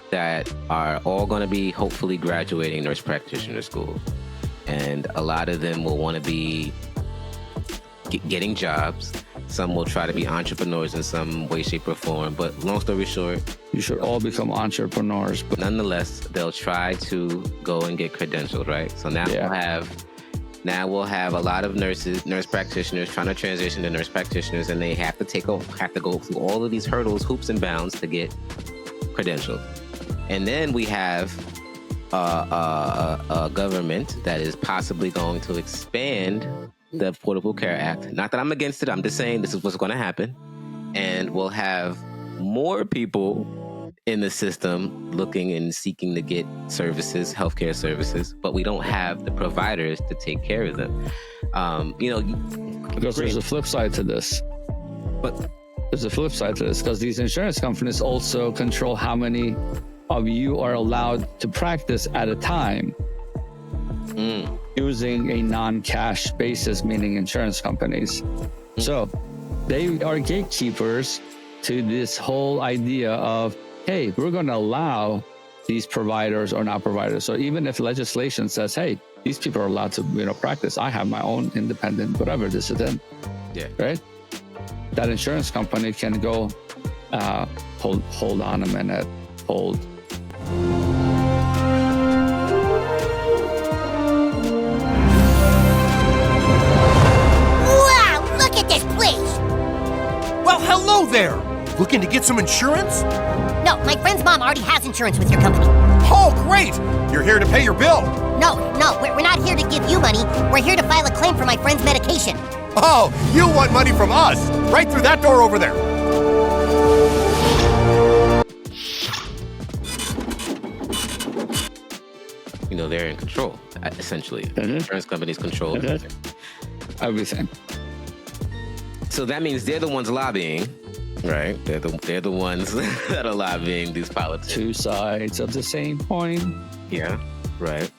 that are all going to be hopefully graduating nurse practitioner school. And a lot of them will want to be getting jobs. Some will try to be entrepreneurs in some way, shape, or form. But long story short, you should all become entrepreneurs. But nonetheless, they'll try to go and get credentialed, right? So now we'll have a lot of nurse practitioners trying to transition to nurse practitioners, and they have to go through all of these hurdles, hoops and bounds to get credentialed. And then we have a government that is possibly going to expand the Affordable Care Act. Not that I'm against it. I'm just saying this is what's going to happen. And we'll have more people in the system looking and seeking to get services, healthcare services, but we don't have the providers to take care of them. Because there's a flip side to this. But there's a flip side to this, because these insurance companies also control how many of you are allowed to practice at a time using a non-cash basis, meaning insurance companies. So they are gatekeepers to this whole idea of, hey, we're going to allow these providers or not providers. So even if legislation says, hey, these people are allowed to, practice, I have my own independent, whatever this is in, right? That insurance company can go, hold on a minute, hold. Wow, look at this place! Well, hello there! Looking to get some insurance? No, my friend's mom already has insurance with your company. Oh, great! You're here to pay your bill. No, we're not here to give you money. We're here to file a claim for my friend's medication. Oh, you want money from us? Right through that door over there. They're in control, essentially. Insurance companies control everything. So that means they're the ones lobbying, right? They're the ones that are lobbying these politicians. Two sides of the same coin. Yeah, right.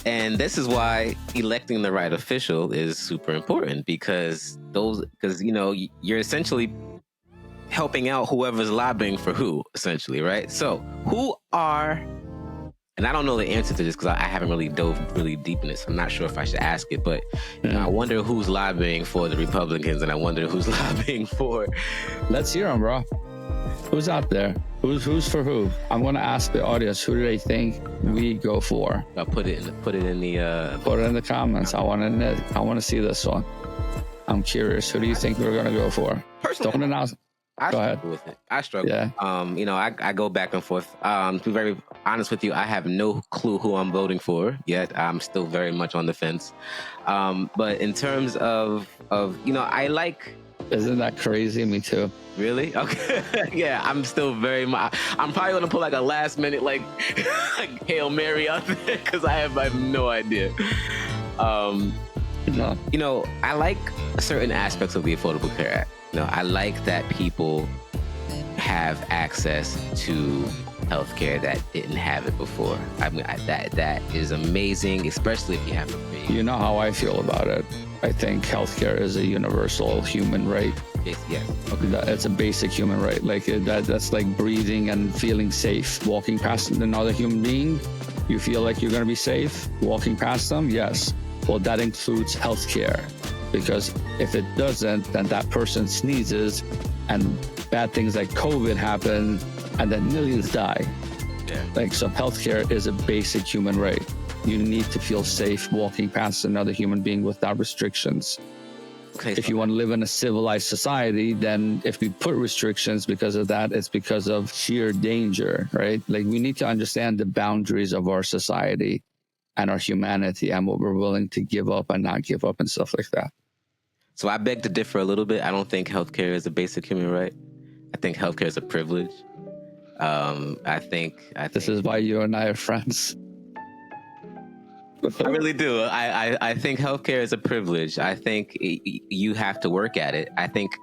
And this is why electing the right official is super important, because you're essentially helping out whoever's lobbying for who, essentially, right? So who are, and I don't know the answer to this because I haven't really dove really deep in this. I'm not sure if I should ask it, but I wonder who's lobbying for the Republicans, and I wonder who's lobbying for. Let's hear them, bro. Who's out there? Who's for who? I'm going to ask the audience, who do they think we go for? I'll put it in the comments. I want to see this one. I'm curious. Who do you think we're going to go for? Personally, don't announce. I struggle with it. I struggle. Yeah. I go back and forth. To be very honest with you, I have no clue who I'm voting for yet. I'm still very much on the fence. But in terms of I like. Isn't that crazy? Me too. Really? Okay. Yeah, I'm still very much. I'm probably gonna put like a last minute like Hail Mary out there because I have no idea. No. I like certain aspects of the Affordable Care Act. I like that people have access to healthcare that didn't have it before. I mean, that is amazing, especially if you have a baby. You know how I feel about it. I think healthcare is a universal human right. Yes. Okay. It's a basic human right. Like that's like breathing and feeling safe. Walking past another human being, you feel like you're going to be safe. Walking past them, yes. Well, that includes healthcare. Because if it doesn't, then that person sneezes and bad things like COVID happen and then millions die. Yeah. So healthcare is a basic human right. You need to feel safe walking past another human being without restrictions. Okay, if you want to live in a civilized society, then if we put restrictions because of that, it's because of sheer danger, right? Like we need to understand the boundaries of our society and our humanity and what we're willing to give up and not give up and stuff like that. So I beg to differ a little bit. I don't think healthcare is a basic human right. I think healthcare is a privilege. I think this is why you and I are friends. I really do. I think healthcare is a privilege. I think you have to work at it. I think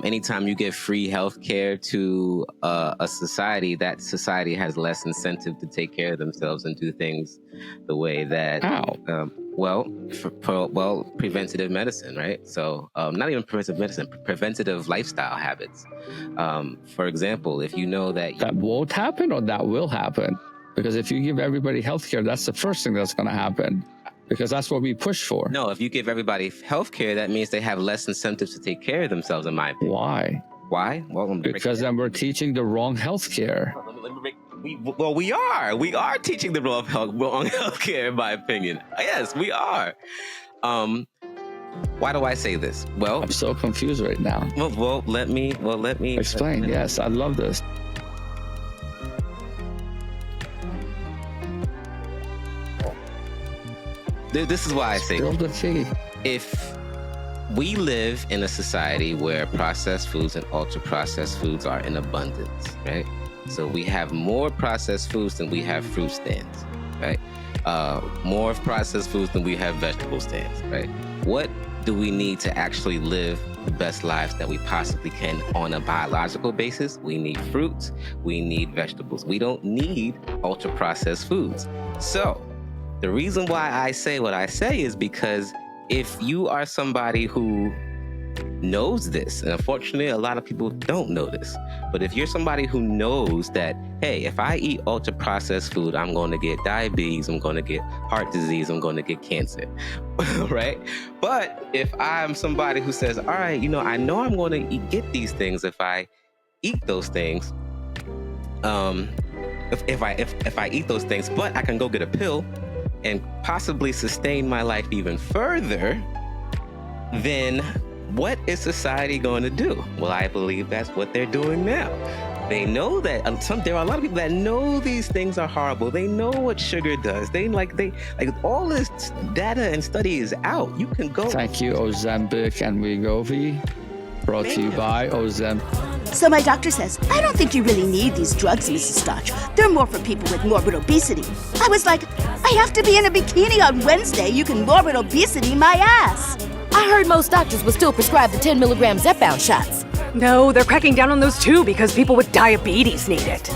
anytime you give free healthcare to a society, that society has less incentive to take care of themselves and do things the way that. How? Well, preventative medicine, right? So, not even preventive medicine, preventative lifestyle habits. For example, if you know that That won't happen or that will happen? Because if you give everybody healthcare, that's the first thing that's going to happen. Because that's what we push for. no, if you give everybody health care, that means they have less incentives to take care of themselves, in my opinion. Why? Why? Well, let me break Because then we're teaching the wrong healthcare. we are teaching the wrong healthcare, in my opinion. Yes, we are. Why do I say this? Well, I'm so confused right now. let me Explain. Yes, I love this. This is why I say Spill the tea. if we live in a society where processed foods and ultra processed foods are in abundance, right? So we have more processed foods than we have fruit stands, right? More processed foods than we have vegetable stands, right? What do we need to actually live the best lives that we possibly can on a biological basis? We need fruits, we need vegetables. We don't need ultra processed foods. So the reason why I say what I say is because if you are somebody who knows this, and unfortunately a lot of people don't know this, but if you're somebody who knows that, hey, if I eat ultra processed food, I'm going to get diabetes, I'm going to get heart disease, I'm going to get cancer, right? But if I'm somebody who says, all right, I know I'm going to get these things if I eat those things, if I eat those things, but I can go get a pill and possibly sustain my life even further, then what is society going to do? Well, I believe that's what they're doing now. They know that there are a lot of people that know these things are horrible. They know what sugar does. They all this data and study is out. You can go. Thank you, Ozempic and Wegovy. Brought to you by Ozempic. So my doctor says, I don't think you really need these drugs, Mrs. Stotch. They're more for people with morbid obesity. I was like, I have to be in a bikini on Wednesday. You can morbid obesity my ass. I heard most doctors will still prescribe the 10 milligram Zepbound shots. No, they're cracking down on those too because people with diabetes need it.